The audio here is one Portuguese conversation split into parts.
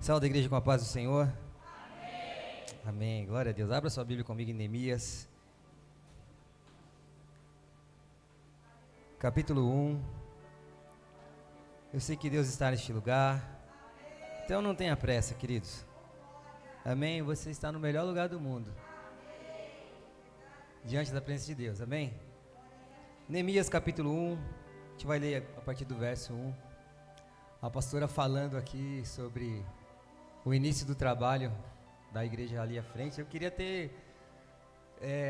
Saúde a igreja com a paz do Senhor. Amém. Amém. Glória a Deus. Abra sua Bíblia comigo em Neemias, capítulo 1. Eu sei que Deus está neste lugar, então não tenha pressa, queridos. Amém. Você está no melhor lugar do mundo, diante da presença de Deus. Amém. Neemias capítulo 1. A gente vai ler a partir do verso 1. A pastora falando aqui sobre o início do trabalho da igreja ali à frente. Eu queria ter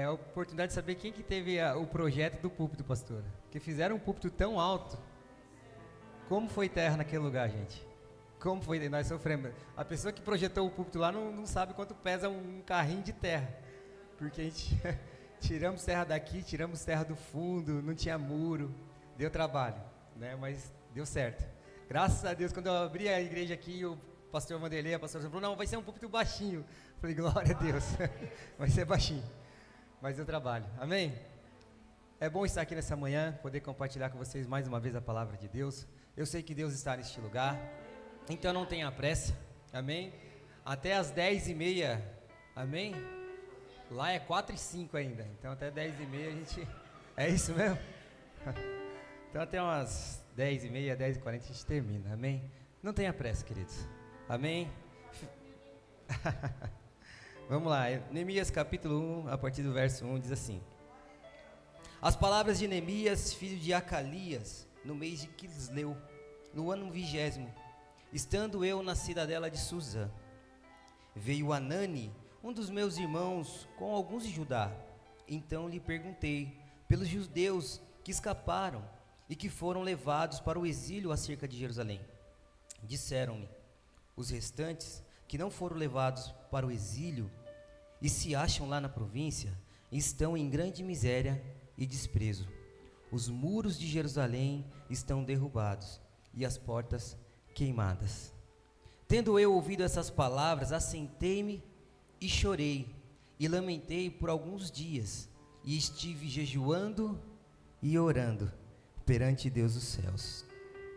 a oportunidade de saber quem que teve o projeto do púlpito, pastora. Porque fizeram um púlpito tão alto. Como foi terra naquele lugar, gente? Como foi? Nós sofremos. A pessoa que projetou o púlpito lá não sabe quanto pesa um carrinho de terra. Porque a gente tiramos terra daqui, tiramos terra do fundo, não tinha muro. Deu trabalho, né? Mas deu certo. Graças a Deus, quando eu abri a igreja aqui, o pastor Vanderlei, a pastora falou, não, vai ser um púlpito baixinho. Eu falei, glória a Deus, vai ser baixinho. Mas eu trabalho, amém? É bom estar aqui nessa manhã, poder compartilhar com vocês mais uma vez a palavra de Deus. Eu sei que Deus está neste lugar, então não tenha pressa, amém? Até as 10h30, amém? Lá é 4h05 ainda, então até 10h30 a gente... É isso mesmo? Então até umas 10h30, 10h40 a gente termina, amém? Não tenha pressa, queridos, amém? Vamos lá, Neemias capítulo 1, a partir do verso 1, diz assim: As palavras de Neemias, filho de Acalias, no mês de Quisleu, no ano 20º, estando eu na cidadela de Suzã, veio Anani, um dos meus irmãos, com alguns de Judá. Então lhe perguntei pelos judeus que escaparam e que foram levados para o exílio acerca de Jerusalém. Disseram-me: os restantes que não foram levados para o exílio e se acham lá na província, estão em grande miséria e desprezo. Os muros de Jerusalém estão derrubados e as portas queimadas. Tendo eu ouvido essas palavras, assentei-me e chorei e lamentei por alguns dias, e estive jejuando e orando perante Deus dos céus.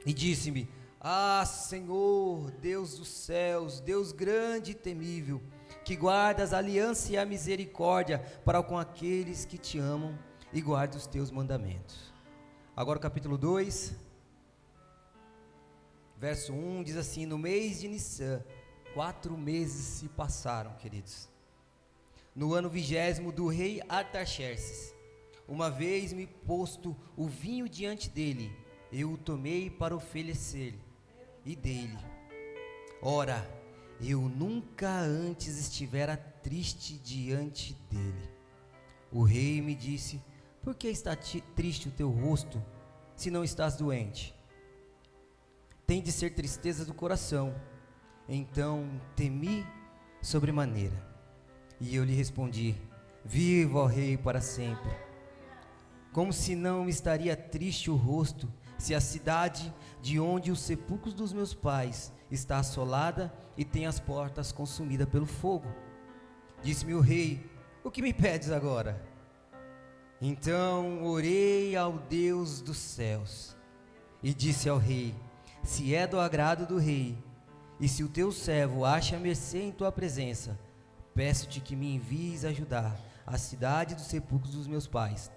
E disse-me: Ah, Senhor, Deus dos céus, Deus grande e temível, que guardas a aliança e a misericórdia para com aqueles que te amam e guardam os teus mandamentos. Agora o capítulo 2, verso 1, diz assim: No mês de Nissan, 4 meses se passaram, queridos. No ano 20º do rei Artaxerxes, uma vez me posto o vinho diante dele, eu o tomei para oferecer-lhe e dei-lhe. Ora, eu nunca antes estivera triste diante dele. O rei me disse: Por que está triste o teu rosto, se não estás doente? Tem de ser tristeza do coração. Então temi sobremaneira. E eu lhe respondi: Viva, ó rei, para sempre. Como se não me estaria triste o rosto, se a cidade de onde os sepulcros dos meus pais está assolada e tem as portas consumidas pelo fogo. Disse-me o rei: O que me pedes agora? Então orei ao Deus dos céus e disse ao rei: Se é do agrado do rei, e se o teu servo acha mercê em tua presença, peço-te que me envies ajudar a cidade dos sepulcros dos meus pais,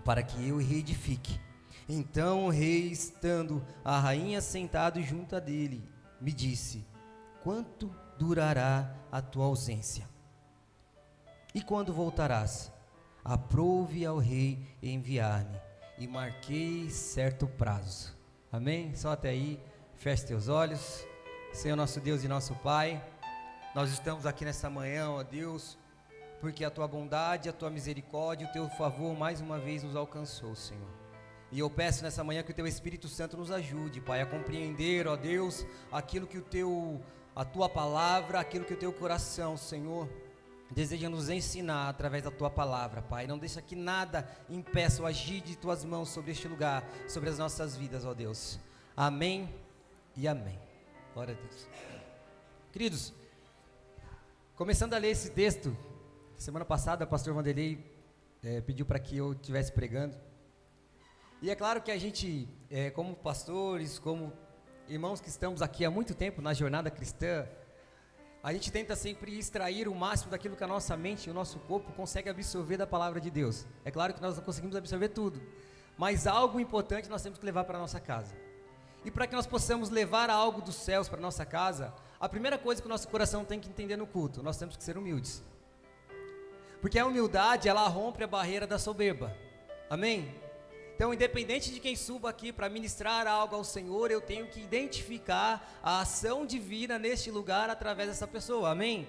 para que eu reedifique. Então o rei, estando a rainha sentado junto a dele, me disse: Quanto durará a tua ausência? E quando voltarás? Aprove ao rei enviar-me, e marquei certo prazo. Amém? Só até aí, feche teus olhos. Senhor nosso Deus e nosso Pai, nós estamos aqui nessa manhã, ó Deus, porque a tua bondade, a tua misericórdia, o teu favor mais uma vez nos alcançou, Senhor. E eu peço nessa manhã que o teu Espírito Santo nos ajude, Pai, a compreender, ó Deus, aquilo que a tua palavra, aquilo que o teu coração, Senhor, deseja nos ensinar através da tua palavra, Pai. Não deixa que nada impeça o agir de tuas mãos sobre este lugar, sobre as nossas vidas, ó Deus. Amém e amém. Glória a Deus. Queridos, começando a ler esse texto, semana passada o pastor Vanderlei pediu para que eu estivesse pregando. E é claro que a gente, como pastores, como irmãos que estamos aqui há muito tempo na jornada cristã, a gente tenta sempre extrair o máximo daquilo que a nossa mente e o nosso corpo consegue absorver da palavra de Deus. É claro que nós não conseguimos absorver tudo, mas algo importante nós temos que levar para a nossa casa. E para que nós possamos levar algo dos céus para a nossa casa, a primeira coisa que o nosso coração tem que entender no culto, nós temos que ser humildes. Porque a humildade, ela rompe a barreira da soberba. Amém? Então, independente de quem suba aqui para ministrar algo ao Senhor, eu tenho que identificar a ação divina neste lugar através dessa pessoa. Amém?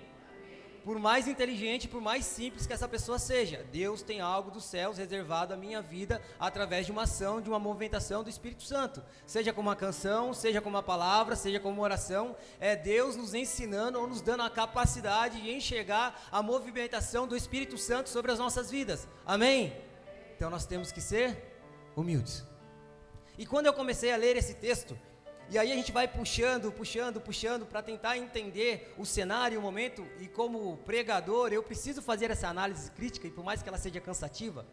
Por mais inteligente, por mais simples que essa pessoa seja, Deus tem algo dos céus reservado à minha vida através de uma ação, de uma movimentação do Espírito Santo. Seja como uma canção, seja como uma palavra, seja como uma oração, é Deus nos ensinando ou nos dando a capacidade de enxergar a movimentação do Espírito Santo sobre as nossas vidas. Amém? Então nós temos que ser humildes. E quando eu comecei a ler esse texto, e aí a gente vai puxando para tentar entender o cenário, o momento, e como pregador eu preciso fazer essa análise crítica, e por mais que ela seja cansativa,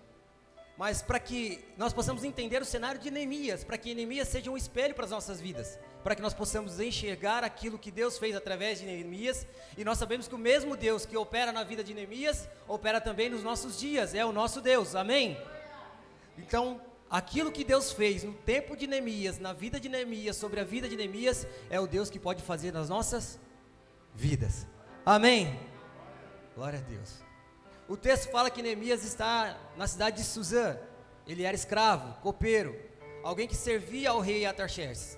mas para que nós possamos entender o cenário de Neemias, para que Neemias seja um espelho para as nossas vidas, para que nós possamos enxergar aquilo que Deus fez através de Neemias, e nós sabemos que o mesmo Deus que opera na vida de Neemias, opera também nos nossos dias, é o nosso Deus, amém? Então, aquilo que Deus fez no tempo de Neemias, na vida de Neemias, sobre a vida de Neemias, é o Deus que pode fazer nas nossas vidas. Amém? Glória a Deus. O texto fala que Neemias está na cidade de Suzã. Ele era escravo, copeiro, alguém que servia ao rei Artaxerxes.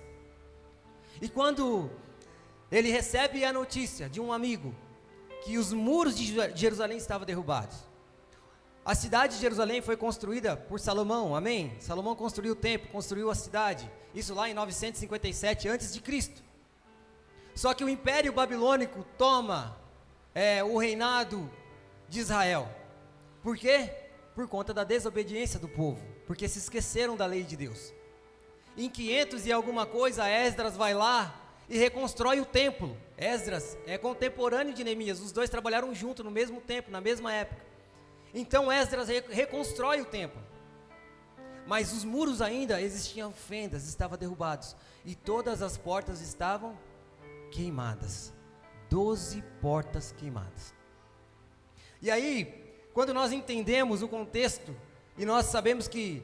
E quando ele recebe a notícia de um amigo que os muros de Jerusalém estavam derrubados. A cidade de Jerusalém foi construída por Salomão, amém? Salomão construiu o templo, construiu a cidade, isso lá em 957 a.C. Só que o Império Babilônico toma o reinado de Israel. Por quê? Por conta da desobediência do povo, porque se esqueceram da lei de Deus. Em 500 e alguma coisa, Esdras vai lá e reconstrói o templo. Esdras é contemporâneo de Neemias, os dois trabalharam junto no mesmo tempo, na mesma época. Então Esdras reconstrói o templo, mas os muros ainda existiam fendas, estavam derrubados, e todas as portas estavam queimadas, 12 portas queimadas. E aí, quando nós entendemos o contexto, e nós sabemos que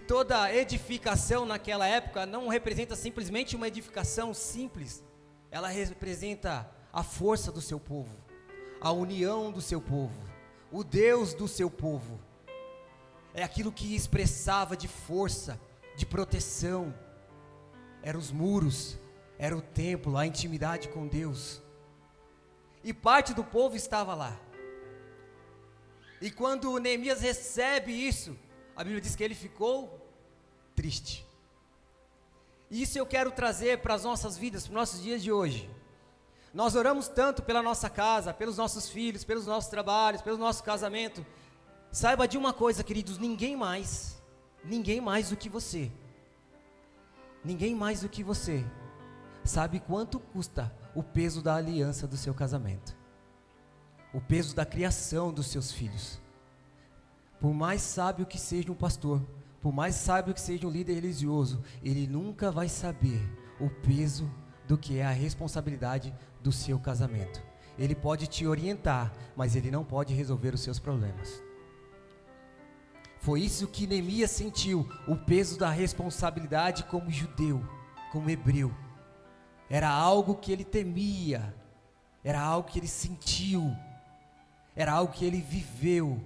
toda edificação naquela época não representa simplesmente uma edificação simples, ela representa a força do seu povo, a união do seu povo, o Deus do seu povo, é aquilo que expressava de força, de proteção, eram os muros, era o templo, a intimidade com Deus, e parte do povo estava lá. E quando Neemias recebe isso, a Bíblia diz que ele ficou triste. E isso eu quero trazer para as nossas vidas, para os nossos dias de hoje. Nós oramos tanto pela nossa casa, pelos nossos filhos, pelos nossos trabalhos, pelo nosso casamento. Saiba de uma coisa, queridos, ninguém mais do que você, ninguém mais do que você, sabe quanto custa o peso da aliança do seu casamento, o peso da criação dos seus filhos. Por mais sábio que seja um pastor, por mais sábio que seja um líder religioso, ele nunca vai saber o peso do que é a responsabilidade do seu casamento. Ele pode te orientar, mas ele não pode resolver os seus problemas. Foi isso que Neemias sentiu, o peso da responsabilidade como judeu, como hebreu. Era algo que ele temia, era algo que ele sentiu, era algo que ele viveu.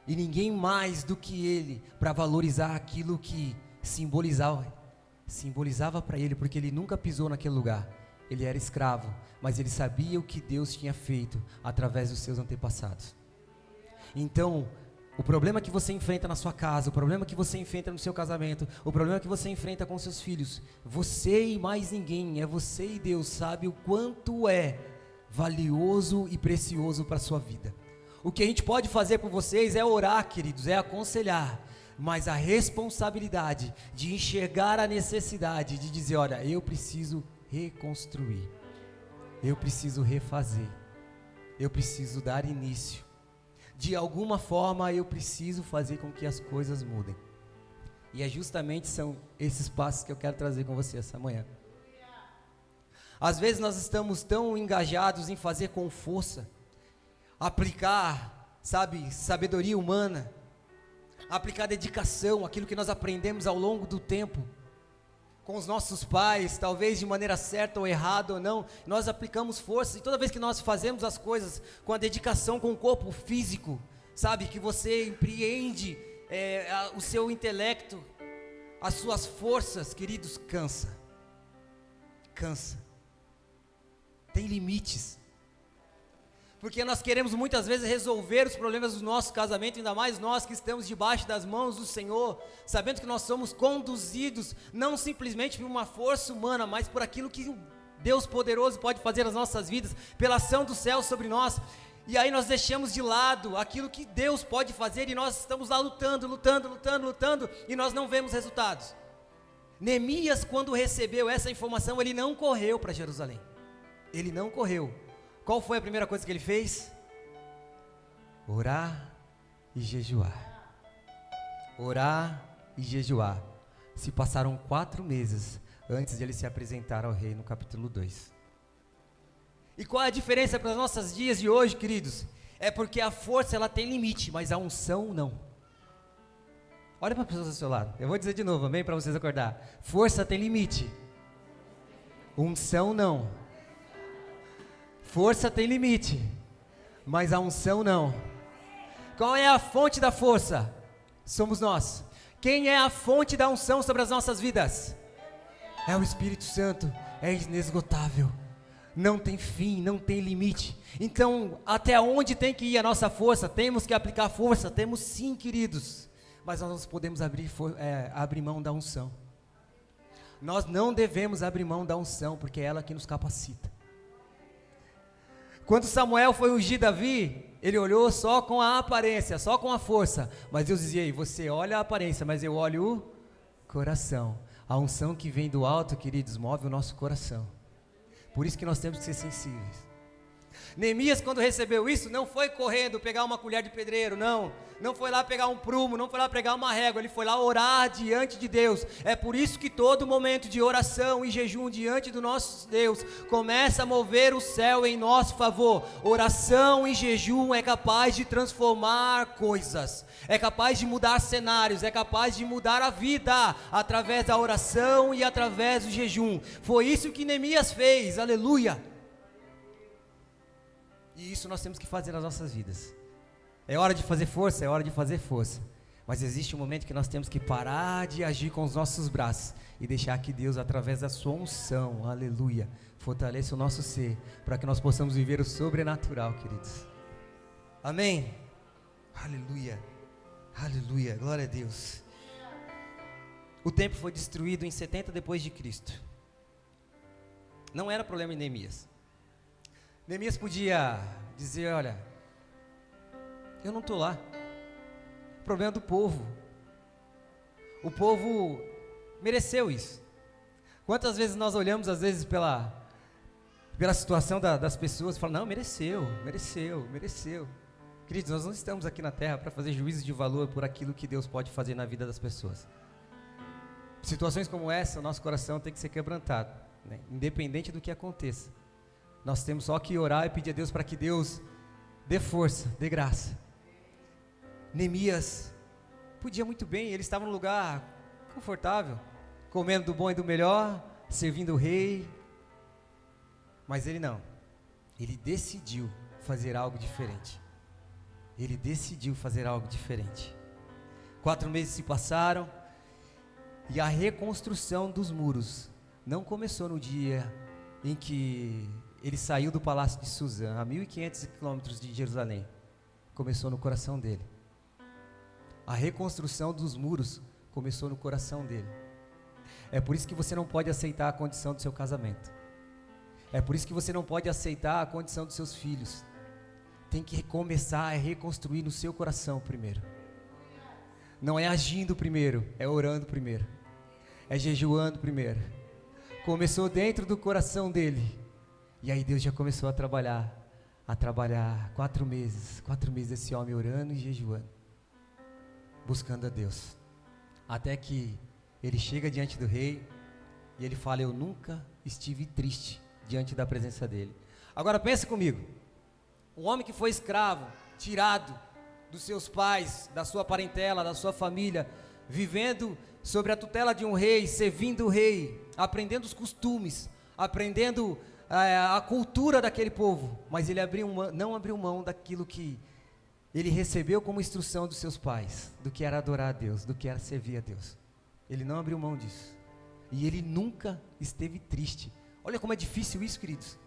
E ninguém mais do que ele para valorizar aquilo que simbolizava para ele, porque ele nunca pisou naquele lugar. Ele era escravo, mas ele sabia o que Deus tinha feito através dos seus antepassados. Então, o problema que você enfrenta na sua casa, o problema que você enfrenta no seu casamento, o problema que você enfrenta com seus filhos, você e mais ninguém, é você e Deus, sabe o quanto é valioso e precioso para a sua vida. O que a gente pode fazer por vocês é orar, queridos, é aconselhar, mas a responsabilidade de enxergar a necessidade, de dizer, olha, eu preciso reconstruir, eu preciso refazer, eu preciso dar início, de alguma forma eu preciso fazer com que as coisas mudem. E é justamente são esses passos que eu quero trazer com você essa manhã. Às vezes nós estamos tão engajados em fazer com força, aplicar, sabe, sabedoria humana, aplicar dedicação, aquilo que nós aprendemos ao longo do tempo, com os nossos pais, talvez de maneira certa ou errada ou não, nós aplicamos força, e toda vez que nós fazemos as coisas com a dedicação, com o corpo físico, sabe, que você empreende o seu intelecto, as suas forças, queridos, cansa, tem limites, porque nós queremos muitas vezes resolver os problemas do nosso casamento, ainda mais nós que estamos debaixo das mãos do Senhor, sabendo que nós somos conduzidos, não simplesmente por uma força humana, mas por aquilo que Deus poderoso pode fazer nas nossas vidas, pela ação do céu sobre nós, e aí nós deixamos de lado aquilo que Deus pode fazer, e nós estamos lá lutando, e nós não vemos resultados. Neemias, quando recebeu essa informação, ele não correu para Jerusalém, ele não correu. Qual foi a primeira coisa que ele fez? Orar e jejuar. Orar e jejuar. Se passaram 4 meses antes de ele se apresentar ao rei no capítulo 2. E qual é a diferença para os nossos dias de hoje, queridos? É porque a força ela tem limite, mas a unção não. Olha para a pessoa do seu lado. Eu vou dizer de novo, amém? Para vocês acordar. Força tem limite. Unção não. Força tem limite, mas a unção não. Qual é a fonte da força? Somos nós. Quem é a fonte da unção sobre as nossas vidas? É o Espírito Santo, é inesgotável, não tem fim, não tem limite. Então, até onde tem que ir a nossa força? Temos que aplicar força, temos sim, queridos, mas nós não podemos abrir mão da unção. Nós não devemos abrir mão da unção, porque é ela que nos capacita. Quando Samuel foi ungir Davi, ele olhou só com a aparência, só com a força, mas Deus dizia: você olha a aparência, mas eu olho o coração. A unção que vem do alto, queridos, move o nosso coração. Por isso que nós temos que ser sensíveis. Neemias, quando recebeu isso, não foi correndo pegar uma colher de pedreiro, não foi lá pegar um prumo, não foi lá pegar uma régua, ele foi lá orar diante de Deus. É por isso que todo momento de oração e jejum diante do nosso Deus começa a mover o céu em nosso favor. Oração e jejum é capaz de transformar coisas, é capaz de mudar cenários, é capaz de mudar a vida através da oração e através do jejum. Foi isso que Neemias fez, aleluia. E isso nós temos que fazer nas nossas vidas. É hora de fazer força, é hora de fazer força. Mas existe um momento que nós temos que parar de agir com os nossos braços e deixar que Deus, através da sua unção, aleluia, fortaleça o nosso ser, para que nós possamos viver o sobrenatural, queridos. Amém? Aleluia, aleluia, glória a Deus. O templo foi destruído em 70 depois de Cristo. Não era problema em Neemias. Neemias podia dizer: olha, eu não estou lá, o problema é do povo, o povo mereceu isso. Quantas vezes nós olhamos às vezes pela situação das pessoas e falamos: não, mereceu. Queridos, nós não estamos aqui na terra para fazer juízos de valor por aquilo que Deus pode fazer na vida das pessoas. Situações como essa, o nosso coração tem que ser quebrantado, né? Independente do que aconteça. Nós temos só que orar e pedir a Deus para que Deus dê força, dê graça. Neemias podia muito bem, ele estava num lugar confortável, comendo do bom e do melhor, servindo o rei, mas ele não, ele decidiu fazer algo diferente. 4 meses se passaram, e a reconstrução dos muros não começou no dia em que ele saiu do palácio de Suzã, a 1.500 quilômetros de Jerusalém. Começou no coração dele. A reconstrução dos muros começou no coração dele. É por isso que você não pode aceitar a condição do seu casamento. É por isso que você não pode aceitar a condição dos seus filhos. Tem que começar a reconstruir no seu coração primeiro. Não é agindo primeiro, é orando primeiro. É jejuando primeiro. Começou dentro do coração dele. E aí Deus já começou a trabalhar 4 meses esse homem orando e jejuando, buscando a Deus, até que ele chega diante do rei, e ele fala: eu nunca estive triste diante da presença dele. Agora pense comigo, um homem que foi escravo, tirado dos seus pais, da sua parentela, da sua família, vivendo sobre a tutela de um rei, servindo o rei, aprendendo os costumes, aprendendo a cultura daquele povo, mas ele não abriu mão daquilo que ele recebeu como instrução dos seus pais, do que era adorar a Deus, do que era servir a Deus. Ele não abriu mão disso, e ele nunca esteve triste. Olha como é difícil isso, queridos.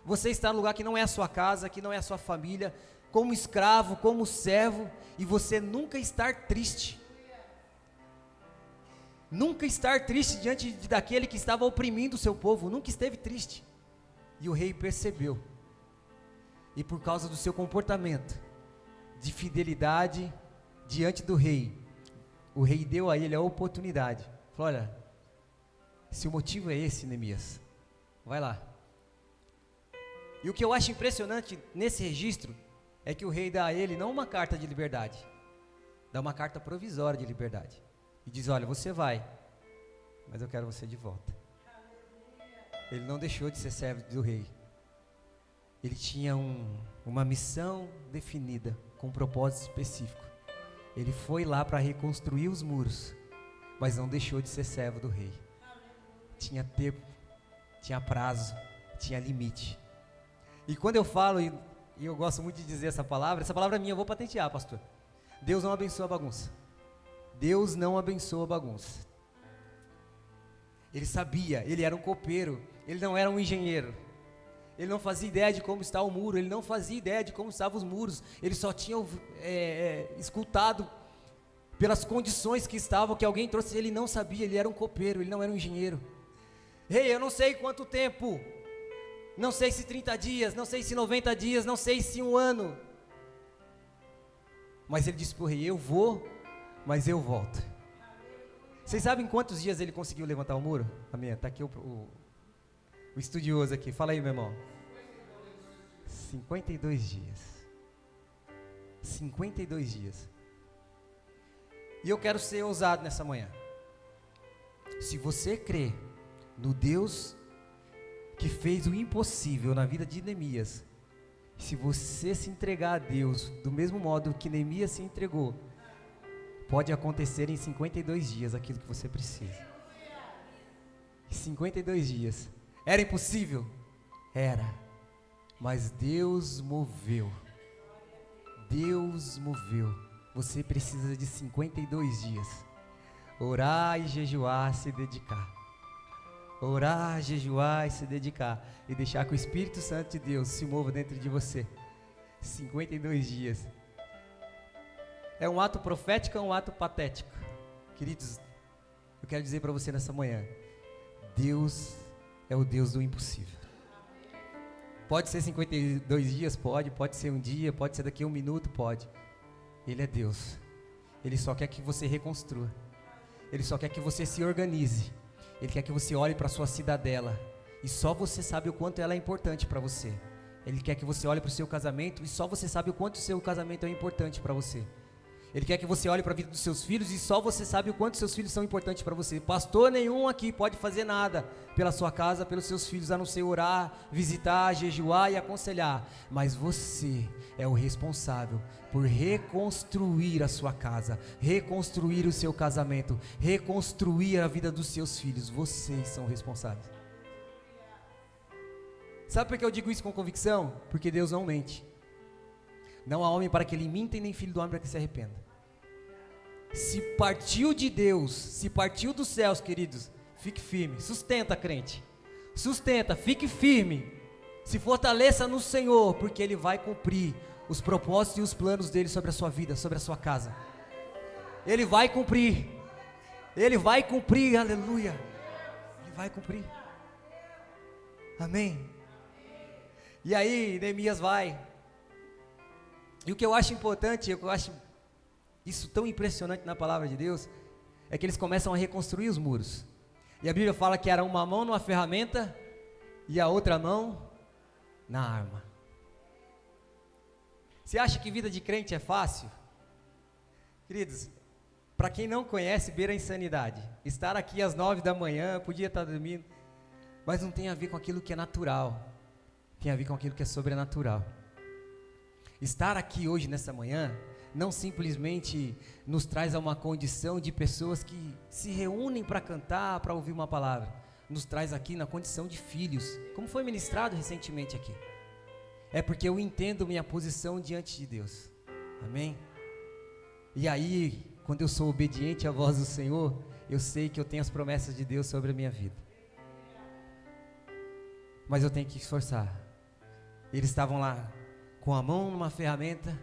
Você está no lugar que não é a sua casa, que não é a sua família, como escravo, como servo, e você nunca estar triste. Nunca estar triste diante daquele que estava oprimindo o seu povo, nunca esteve triste. E o rei percebeu, e por causa do seu comportamento de fidelidade diante do rei, o rei deu a ele a oportunidade. Falou: olha, se o motivo é esse, Neemias, vai lá. E o que eu acho impressionante nesse registro é que o rei dá a ele não uma carta de liberdade, dá uma carta provisória de liberdade, e diz: olha, você vai, mas eu quero você de volta. Ele não deixou de ser servo do rei. Ele tinha uma missão definida, com um propósito específico. Ele foi lá para reconstruir os muros, mas não deixou de ser servo do rei. Tinha tempo, tinha prazo, tinha limite. E quando eu falo, e eu gosto muito de dizer essa palavra é minha, eu vou patentear, pastor. Deus não abençoa a bagunça. Deus não abençoa a bagunça. Ele sabia, ele era um copeiro, ele não era um engenheiro. Ele não fazia ideia de como está o muro, ele não fazia ideia de como estavam os muros. Ele só tinha escutado pelas condições que estavam, que alguém trouxe. Ele não sabia, ele era um copeiro, ele não era um engenheiro. Rei, eu não sei quanto tempo, não sei se 30 dias, não sei se 90 dias, não sei se 1 ano. Mas ele disse para o rei: eu vou, mas eu volto. Vocês sabem quantos dias ele conseguiu levantar o muro? Amém. Está aqui o estudioso aqui. Fala aí, meu irmão. 52 dias. 52 dias. E eu quero ser ousado nessa manhã. Se você crê no Deus que fez o impossível na vida de Neemias, se você se entregar a Deus do mesmo modo que Neemias se entregou, pode acontecer em 52 dias aquilo que você precisa. 52 dias. Era impossível? Era. Mas Deus moveu. Deus moveu. Você precisa de 52 dias. Orar e jejuar, se dedicar. Orar, jejuar e se dedicar. E deixar que o Espírito Santo de Deus se mova dentro de você. 52 dias. É um ato profético ou um ato patético? Queridos, eu quero dizer para você nessa manhã: Deus é o Deus do impossível. Pode ser 52 dias? Pode ser um dia, pode ser daqui a 1 minuto, pode. Ele é Deus. Ele só quer que você reconstrua. Ele só quer que você se organize. Ele quer que você olhe para a sua cidadela, e só você sabe o quanto ela é importante para você. Ele quer que você olhe para o seu casamento, e só você sabe o quanto o seu casamento é importante para você. Ele quer que você olhe para a vida dos seus filhos, e só você sabe o quanto seus filhos são importantes para você. Pastor nenhum aqui pode fazer nada pela sua casa, pelos seus filhos, a não ser orar, visitar, jejuar e aconselhar. Mas você é o responsável por reconstruir a sua casa, reconstruir o seu casamento, reconstruir a vida dos seus filhos. Vocês são responsáveis. Sabe por que eu digo isso com convicção? Porque Deus não mente. Não há homem para que ele minta, e nem filho do homem para que se arrependa. Se partiu de Deus, se partiu dos céus, queridos, fique firme, sustenta, crente, sustenta, fique firme, se fortaleça no Senhor, porque Ele vai cumprir os propósitos e os planos dEle sobre a sua vida, sobre a sua casa. Ele vai cumprir, aleluia, Ele vai cumprir, amém. E aí Neemias vai. E o que eu acho importante, eu acho isso tão impressionante na palavra de Deus, é que eles começam a reconstruir os muros. E a Bíblia fala que era uma mão numa ferramenta e a outra mão na arma. Você acha que vida de crente é fácil? Queridos, para quem não conhece, beira a insanidade. Estar aqui às 9 da manhã, podia estar dormindo, mas não tem a ver com aquilo que é natural, tem a ver com aquilo que é sobrenatural. Estar aqui hoje, nessa manhã, não simplesmente nos traz a uma condição de pessoas que se reúnem para cantar, para ouvir uma palavra, nos traz aqui na condição de filhos, como foi ministrado recentemente aqui. É porque eu entendo minha posição diante de Deus, amém? E aí, quando eu sou obediente à voz do Senhor, eu sei que eu tenho as promessas de Deus sobre a minha vida, mas eu tenho que esforçar. Eles estavam lá, com a mão numa ferramenta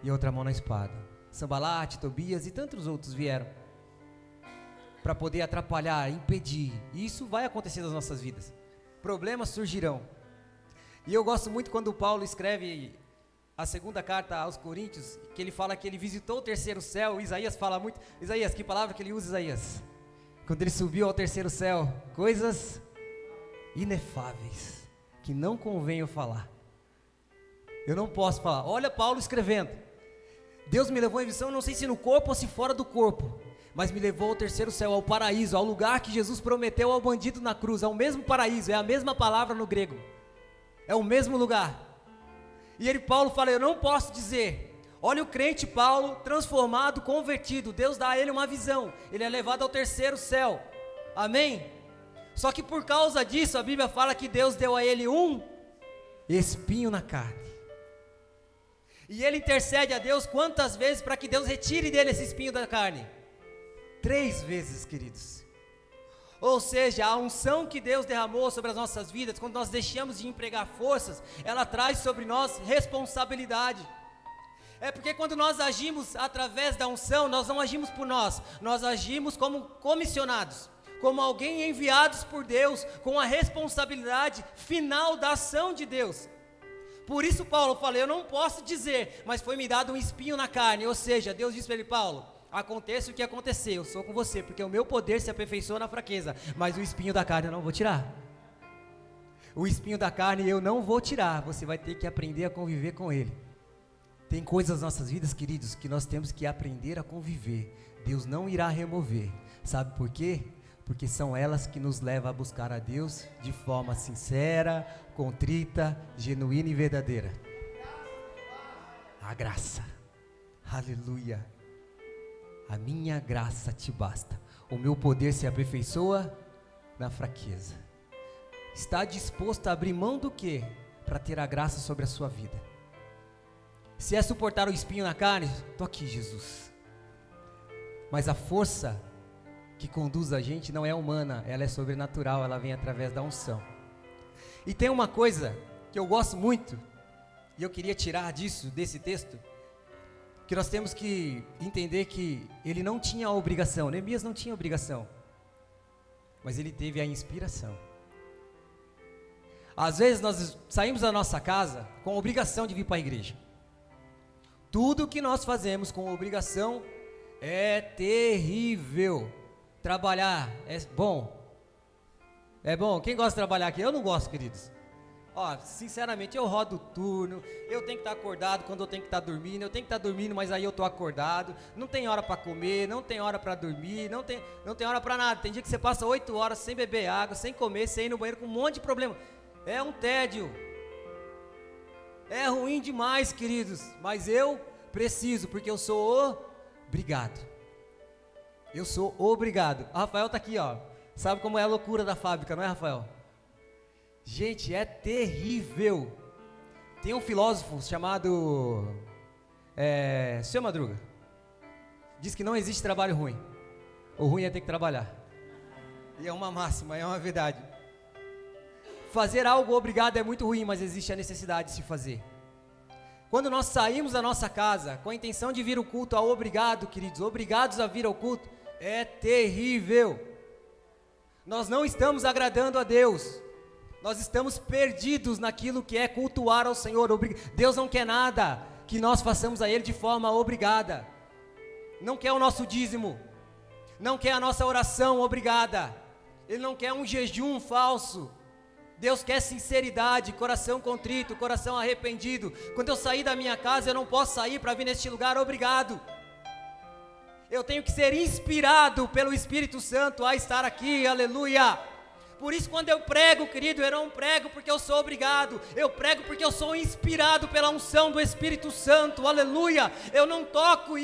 e a outra mão na espada. Sambalate, Tobias e tantos outros vieram para poder atrapalhar, impedir. E isso vai acontecer nas nossas vidas. Problemas surgirão. E eu gosto muito quando Paulo escreve a segunda carta aos Coríntios, que ele fala que ele visitou o terceiro céu. Isaías fala muito. Isaías, que palavra que ele usa, Isaías? Quando ele subiu ao terceiro céu, coisas inefáveis, que não convém eu falar. Eu não posso falar. Olha Paulo escrevendo. Deus me levou em visão, não sei se no corpo ou se fora do corpo, mas me levou ao terceiro céu, ao paraíso, ao lugar que Jesus prometeu ao bandido na cruz. É o mesmo paraíso, é a mesma palavra no grego, é o mesmo lugar. E Paulo fala, eu não posso dizer. Olha o crente Paulo, transformado, convertido, Deus dá a ele uma visão, ele é levado ao terceiro céu, amém? Só que por causa disso, a Bíblia fala que Deus deu a ele um espinho na carne. E ele intercede a Deus quantas vezes para que Deus retire dele esse espinho da carne? 3 vezes, queridos. Ou seja, a unção que Deus derramou sobre as nossas vidas, quando nós deixamos de empregar forças, ela traz sobre nós responsabilidade. É porque quando nós agimos através da unção, nós não agimos por nós agimos como comissionados, como alguém enviados por Deus, com a responsabilidade final da ação de Deus. Por isso Paulo fala, eu não posso dizer, mas foi me dado um espinho na carne. Ou seja, Deus disse para ele, Paulo, aconteça o que acontecer, eu sou com você, porque o meu poder se aperfeiçoa na fraqueza, mas o espinho da carne eu não vou tirar. O espinho da carne eu não vou tirar, você vai ter que aprender a conviver com ele. Tem coisas nas nossas vidas, queridos, que nós temos que aprender a conviver. Deus não irá remover. Sabe por quê? Porque são elas que nos levam a buscar a Deus de forma sincera, contrita, genuína e verdadeira. A graça, aleluia, a minha graça te basta, o meu poder se aperfeiçoa na fraqueza. Está disposto a abrir mão do quê? Para ter a graça sobre a sua vida. Se é suportar o espinho na carne, estou aqui, Jesus. Mas a força que conduz a gente não é humana, ela é sobrenatural, ela vem através da unção. E tem uma coisa que eu gosto muito, e eu queria tirar desse texto, que nós temos que entender que ele não tinha a obrigação, Neemias não tinha obrigação, mas ele teve a inspiração. Às vezes nós saímos da nossa casa com a obrigação de vir para a igreja. Tudo que nós fazemos com obrigação é terrível. Trabalhar é bom? É bom? Quem gosta de trabalhar aqui? Eu não gosto, queridos. Ó, sinceramente, eu rodo turno, eu tenho que estar acordado quando eu tenho que estar dormindo, eu tenho que estar dormindo, mas aí eu estou acordado, não tem hora para comer, não tem hora para dormir, não tem hora para nada. Tem dia que você passa 8 horas sem beber água, sem comer, sem ir no banheiro com um monte de problema. É um tédio. É ruim demais, queridos, mas eu preciso, porque eu sou obrigado. Eu sou obrigado. O Rafael está aqui, ó. Sabe como é a loucura da fábrica, não é, Rafael? Gente, é terrível. Tem um filósofo chamado Seu Madruga. Diz que não existe trabalho ruim. O ruim é ter que trabalhar. E é uma máxima, é uma verdade. Fazer algo obrigado é muito ruim, mas existe a necessidade de se fazer. Quando nós saímos da nossa casa com a intenção de vir ao culto ao obrigado, queridos, obrigados a vir ao culto, é terrível. Nós não estamos agradando a Deus. Nós estamos perdidos naquilo que é cultuar ao Senhor. Deus não quer nada que nós façamos a Ele de forma obrigada. Não quer o nosso dízimo. Não quer a nossa oração obrigada. Ele não quer um jejum falso. Deus quer sinceridade, coração contrito, coração arrependido. Quando eu sair da minha casa, eu não posso sair para vir neste lugar obrigado. Eu tenho que ser inspirado pelo Espírito Santo a estar aqui, aleluia. Por isso, quando eu prego, querido, eu não prego porque eu sou obrigado, eu prego porque eu sou inspirado pela unção do Espírito Santo, aleluia. Eu não toco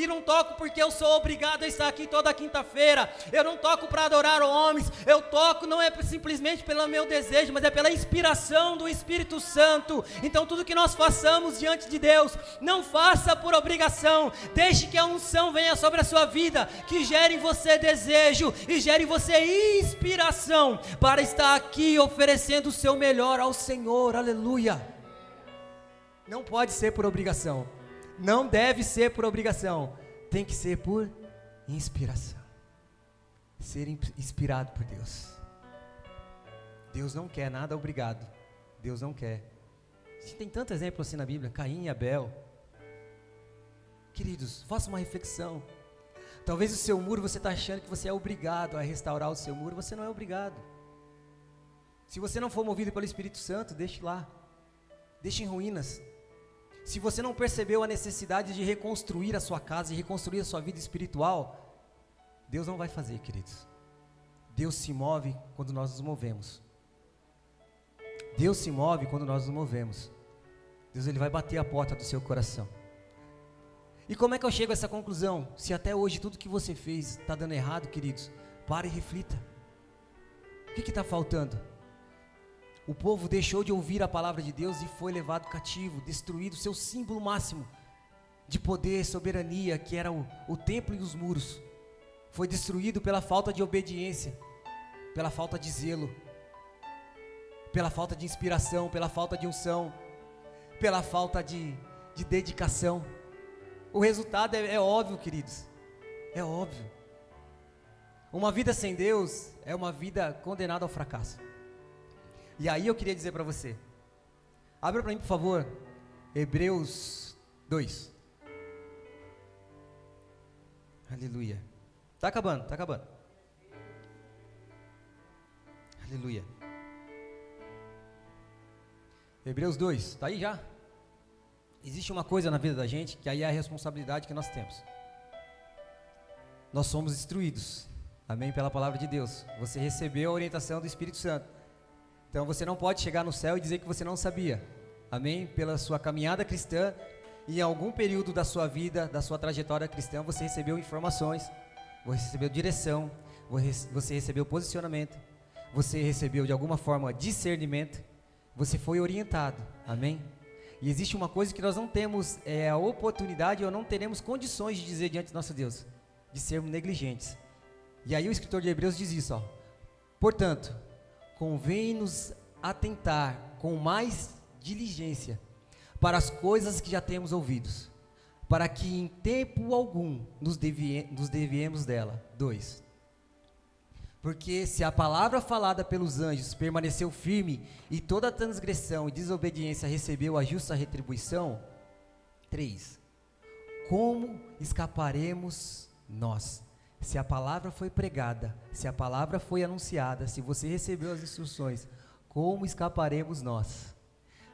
porque eu sou obrigado a estar aqui toda quinta-feira, eu não toco para adorar homens, eu toco não é simplesmente pelo meu desejo, mas é pela inspiração do Espírito Santo. Então, tudo que nós façamos diante de Deus, não faça por obrigação, deixe que a unção venha sobre a sua vida, que gere em você desejo e gere em você inspiração para estar aqui oferecendo o seu melhor ao Senhor, aleluia. Não pode ser por obrigação, não deve ser por obrigação, tem que ser por inspiração, ser inspirado por Deus. Deus não quer nada obrigado, Deus não quer. A gente tem tanto exemplo assim na Bíblia, Caim e Abel. Queridos, faça uma reflexão. Talvez o seu muro, você está achando que você é obrigado a restaurar o seu muro, você não é obrigado. Se você não for movido pelo Espírito Santo, deixe lá, deixe em ruínas. Se você não percebeu a necessidade de reconstruir a sua casa e reconstruir a sua vida espiritual, Deus não vai fazer, queridos. Deus se move quando nós nos movemos. Deus se move quando nós nos movemos. Deus, Ele vai bater a porta do seu coração. E como é que eu chego a essa conclusão? Se até hoje tudo que você fez está dando errado, queridos, pare e reflita. O que está faltando? O povo deixou de ouvir a palavra de Deus e foi levado cativo, destruído, seu símbolo máximo de poder, soberania, que era o templo e os muros, foi destruído pela falta de obediência, pela falta de zelo, pela falta de inspiração, pela falta de unção, pela falta de dedicação. O resultado é óbvio, queridos, é óbvio. Uma vida sem Deus é uma vida condenada ao fracasso. E aí eu queria dizer para você, abra para mim por favor, Hebreus 2, aleluia, está acabando, aleluia, Hebreus 2, está aí já? Existe uma coisa na vida da gente, que aí é a responsabilidade que nós temos, nós somos instruídos, amém, pela palavra de Deus, você recebeu a orientação do Espírito Santo, então você não pode chegar no céu e dizer que você não sabia, amém? Pela sua caminhada cristã, em algum período da sua vida, da sua trajetória cristã, você recebeu informações, você recebeu direção, você recebeu posicionamento, você recebeu de alguma forma discernimento, você foi orientado, amém? E existe uma coisa que nós não temos a oportunidade ou não teremos condições de dizer diante do nosso Deus, de sermos negligentes. E aí o escritor de Hebreus diz isso, ó, portanto, convém-nos atentar com mais diligência para as coisas que já temos ouvidos, para que em tempo algum nos desviemos dela. 2. Porque se a palavra falada pelos anjos permaneceu firme e toda transgressão e desobediência recebeu a justa retribuição. 3. Como escaparemos nós? Se a palavra foi pregada, se a palavra foi anunciada, se você recebeu as instruções, como escaparemos nós?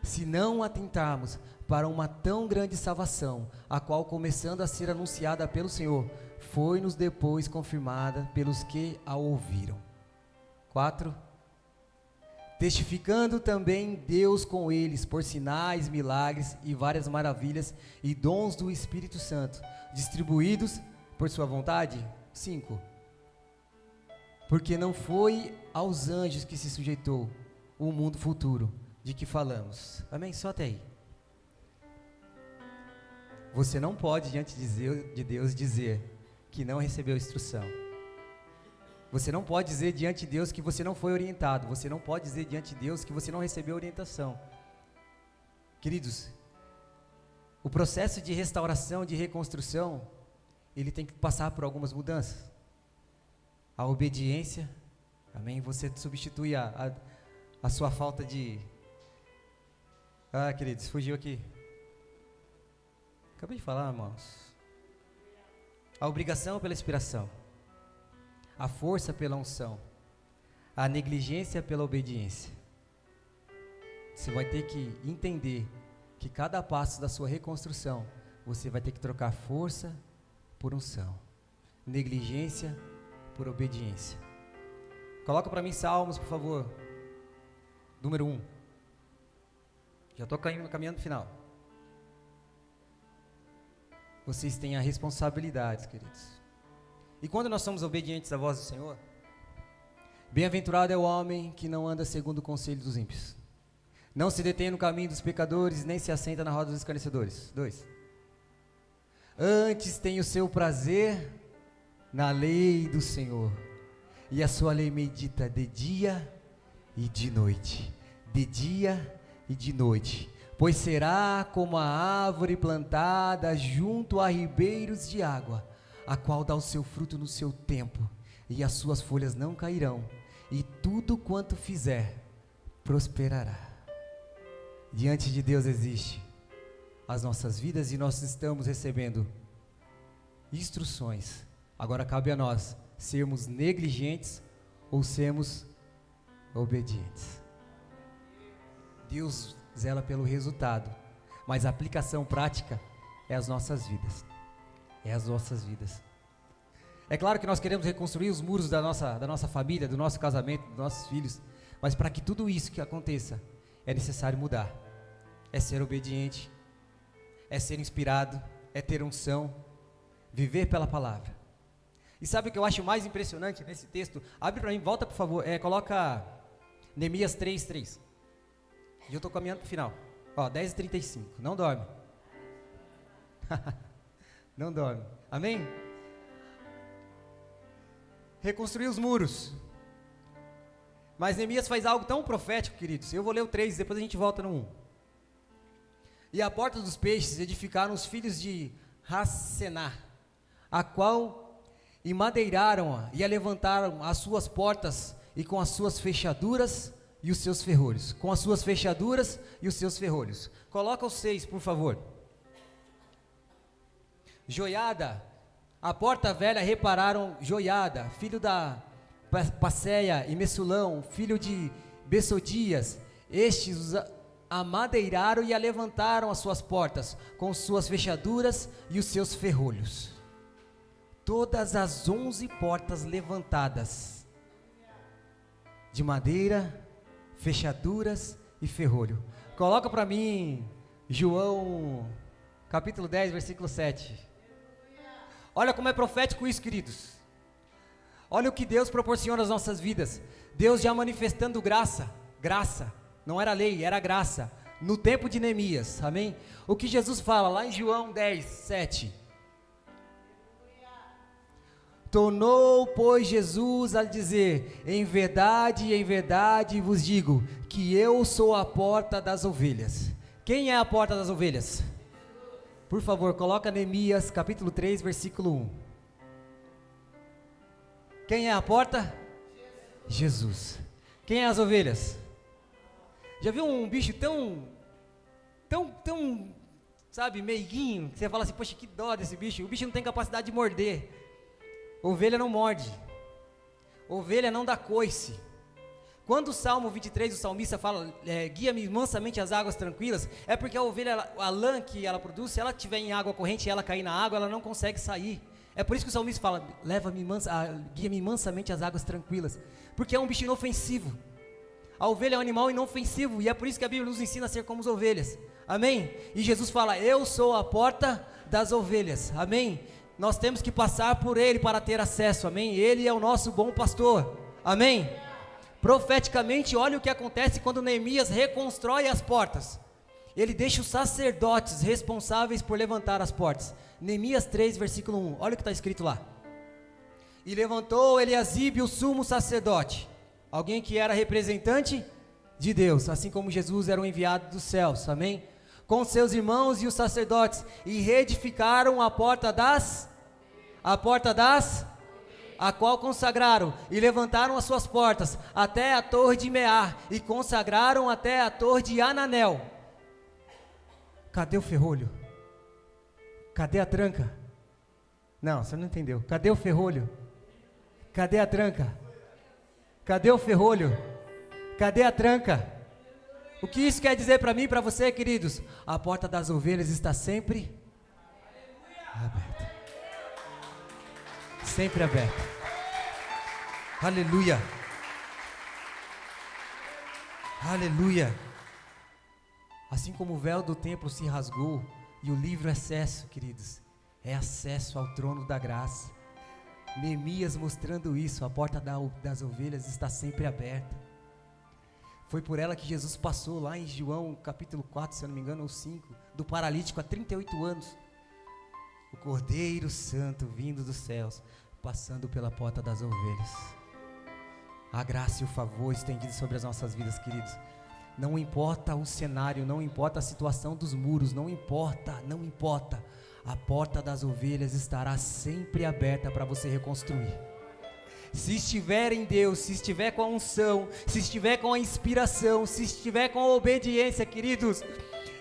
Se não atentarmos para uma tão grande salvação, a qual, começando a ser anunciada pelo Senhor, foi-nos depois confirmada pelos que a ouviram. 4. Testificando também Deus com eles, por sinais, milagres e várias maravilhas e dons do Espírito Santo, distribuídos por sua vontade. 5. Porque não foi aos anjos que se sujeitou o mundo futuro de que falamos. Amém? Só até aí. Você não pode diante de Deus dizer que não recebeu instrução. Você não pode dizer diante de Deus que você não foi orientado. Você não pode dizer diante de Deus que você não recebeu orientação. Queridos, o processo de restauração, de reconstrução, ele tem que passar por algumas mudanças. A obediência, amém? Você substitui a sua falta de... queridos, fugiu aqui. Acabei de falar, irmãos. A obrigação pela inspiração. A força pela unção. A negligência pela obediência. Você vai ter que entender que cada passo da sua reconstrução, você vai ter que trocar força por unção, negligência por obediência. Coloca para mim Salmos, por favor. Número 1. Já estou caminhando no final. Vocês têm a responsabilidade, queridos. E quando nós somos obedientes à voz do Senhor, bem-aventurado é o homem que não anda segundo o conselho dos ímpios, não se detém no caminho dos pecadores, nem se assenta na roda dos escarnecedores. 2. Antes tem o seu prazer na lei do Senhor, e a sua lei medita de dia e de noite. De dia e de noite. Pois será como a árvore plantada junto a ribeiros de água, a qual dá o seu fruto no seu tempo, e as suas folhas não cairão, e tudo quanto fizer prosperará. Diante de Deus existe as nossas vidas, e nós estamos recebendo instruções. Agora cabe a nós sermos negligentes ou sermos obedientes. Deus zela pelo resultado, mas a aplicação prática é as nossas vidas. É as nossas vidas. É claro que nós queremos reconstruir os muros da nossa família, do nosso casamento, dos nossos filhos, mas para que tudo isso que aconteça, é necessário mudar. É ser obediente, é ser inspirado, é ter unção, viver pela palavra. E sabe o que eu acho mais impressionante nesse texto? Abre para mim, volta por favor, coloca Neemias 3:3. E eu estou caminhando para o final. 10:35, não dorme. Não dorme, amém? Reconstruir os muros. Mas Neemias faz algo tão profético, queridos. Eu vou ler o 3, depois a gente volta no 1. E a porta dos peixes edificaram os filhos de Hassená, a qual emadeiraram e a levantaram as suas portas e com as suas fechaduras e os seus ferrolhos. Com as suas fechaduras e os seus ferrolhos. Coloca o 6, por favor. Joiada, a porta velha repararam Joiada, filho da Passeia, e Messulão, filho de Bessodias. Estes os amadeiraram e a levantaram as suas portas, com suas fechaduras e os seus ferrolhos. Todas as 11 portas levantadas, de madeira, fechaduras e ferrolho. Coloca para mim João, capítulo 10, versículo 7. Olha como é profético isso, queridos. Olha o que Deus proporciona às nossas vidas. Deus já manifestando graça, não era lei, era graça, no tempo de Neemias, amém? O que Jesus fala lá em João 10, 7. Tornou, pois, Jesus a dizer: em verdade vos digo, que eu sou a porta das ovelhas. Quem é a porta das ovelhas? Por favor, coloca Neemias, capítulo 3, versículo 1. Quem é a porta? Jesus. Quem é as ovelhas? Já viu um bicho tão, sabe, meiguinho, que você fala assim, poxa, que dó desse bicho. O bicho não tem capacidade de morder. Ovelha não morde. Ovelha não dá coice. Quando o Salmo 23, o salmista fala, guia-me mansamente às águas tranquilas, é porque a ovelha, a lã que ela produz, se ela estiver em água corrente e ela cair na água, ela não consegue sair. É por isso que o salmista fala, guia-me mansamente às águas tranquilas, porque é um bicho inofensivo. A ovelha é um animal inofensivo, e é por isso que a Bíblia nos ensina a ser como as ovelhas, amém? E Jesus fala, eu sou a porta das ovelhas, amém? Nós temos que passar por Ele para ter acesso, amém? Ele é o nosso bom pastor, amém? Profeticamente, olha o que acontece quando Neemias reconstrói as portas. Ele deixa os sacerdotes responsáveis por levantar as portas. Neemias 3, versículo 1, olha o que está escrito lá. E levantou Eliasibe, o sumo sacerdote, alguém que era representante de Deus, assim como Jesus era o enviado dos céus, amém? Com seus irmãos e os sacerdotes, e reedificaram a porta das, a qual consagraram, e levantaram as suas portas, até a torre de Mear, e consagraram até a torre de Ananel. Cadê o ferrolho? Cadê a tranca? Não, você não entendeu. Cadê o ferrolho? Cadê a tranca? Cadê o ferrolho? Cadê a tranca? O que isso quer dizer para mim e para você, queridos? A porta das ovelhas está sempre aberta. Sempre aberta. Aleluia. Aleluia. Assim como o véu do templo se rasgou e o livre acesso, queridos, é acesso ao trono da graça. Neemias mostrando isso, a porta das ovelhas está sempre aberta. Foi por ela que Jesus passou lá em João capítulo 4, se eu não me engano, ou 5, do paralítico há 38 anos. O Cordeiro Santo vindo dos céus, passando pela porta das ovelhas. A graça e o favor estendidos sobre as nossas vidas, queridos. Não importa o cenário, não importa a situação dos muros, não importa. A porta das ovelhas estará sempre aberta para você reconstruir. Se estiver em Deus, se estiver com a unção, se estiver com a inspiração, se estiver com a obediência, queridos,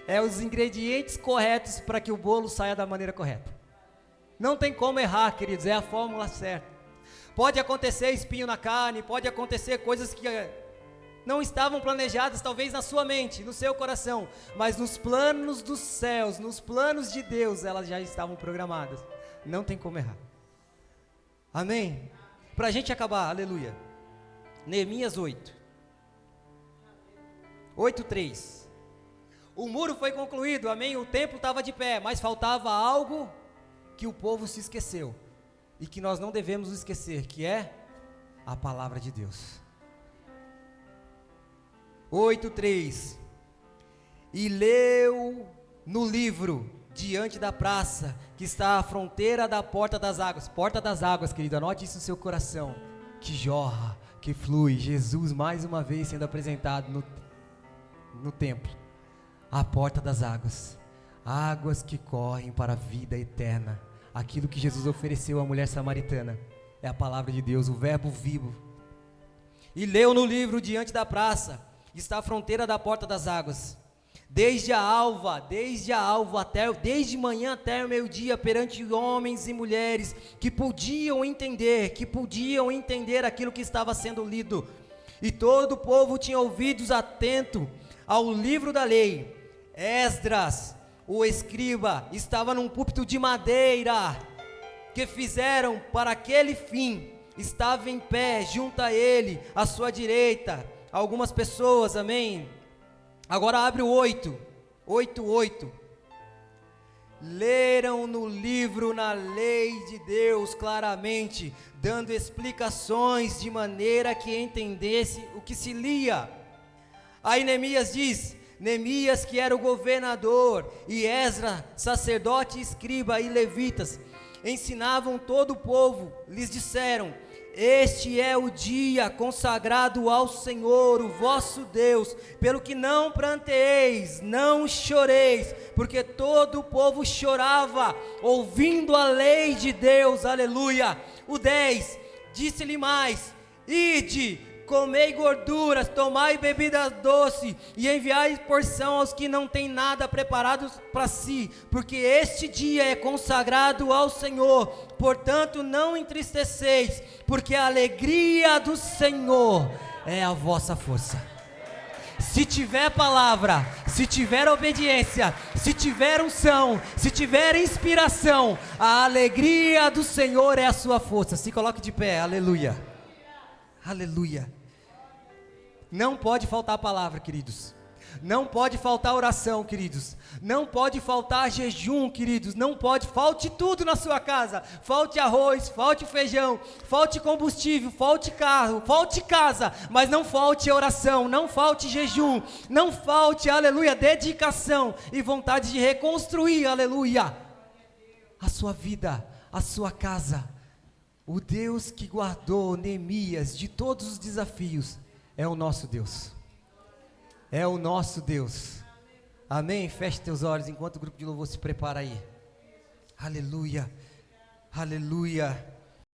é os ingredientes corretos para que o bolo saia da maneira correta. Não tem como errar, queridos, é a fórmula certa. Pode acontecer espinho na carne, pode acontecer coisas que não estavam planejadas talvez na sua mente, no seu coração, mas nos planos dos céus, nos planos de Deus, elas já estavam programadas. Não tem como errar. Amém? Para a gente acabar, aleluia. Neemias 8:3. O muro foi concluído, amém? O templo estava de pé, mas faltava algo que o povo se esqueceu e que nós não devemos esquecer, que é a palavra de Deus. 8:3. E leu no livro diante da praça, que está à fronteira da porta das águas. Porta das águas, querido, anote isso no seu coração, que jorra, que flui. Jesus mais uma vez sendo apresentado no templo. A porta das águas, águas que correm para a vida eterna. Aquilo que Jesus ofereceu à mulher samaritana é a palavra de Deus, o verbo vivo. E leu no livro diante da praça, está à fronteira da porta das águas, desde manhã até o meio-dia, perante homens e mulheres que podiam entender aquilo que estava sendo lido, e todo o povo tinha ouvidos atentos ao livro da lei. Esdras, o escriba, estava num púlpito de madeira, que fizeram para aquele fim, estava em pé junto a ele, à sua direita, algumas pessoas, amém? Agora abre o 8:8. Leram no livro, na lei de Deus, claramente, dando explicações de maneira que entendesse o que se lia. Aí Neemias diz, Neemias que era o governador, e Esdras, sacerdote, escriba e levitas, ensinavam todo o povo, lhes disseram: este é o dia consagrado ao Senhor, o vosso Deus, pelo que não pranteeis, não choreis, porque todo o povo chorava, ouvindo a lei de Deus, aleluia. O 10, disse-lhe mais: ide, comei gorduras, tomai bebida doce, e enviai porção aos que não têm nada preparado para si, porque este dia é consagrado ao Senhor, portanto não entristeceis, porque a alegria do Senhor é a vossa força. Se tiver palavra, se tiver obediência, se tiver unção, se tiver inspiração, a alegria do Senhor é a sua força. Se coloque de pé, aleluia, aleluia. Não pode faltar palavra, queridos. Não pode faltar oração, queridos. Não pode faltar jejum, queridos. Falte tudo na sua casa. Falte arroz, falte feijão, falte combustível, falte carro, falte casa, mas não falte oração, não falte jejum, não falte, aleluia, dedicação e vontade de reconstruir, aleluia, a sua vida, a sua casa. O Deus que guardou Neemias de todos os desafios é o nosso Deus. É o nosso Deus. Amém? Feche teus olhos enquanto o grupo de louvor se prepara aí. Aleluia. Aleluia.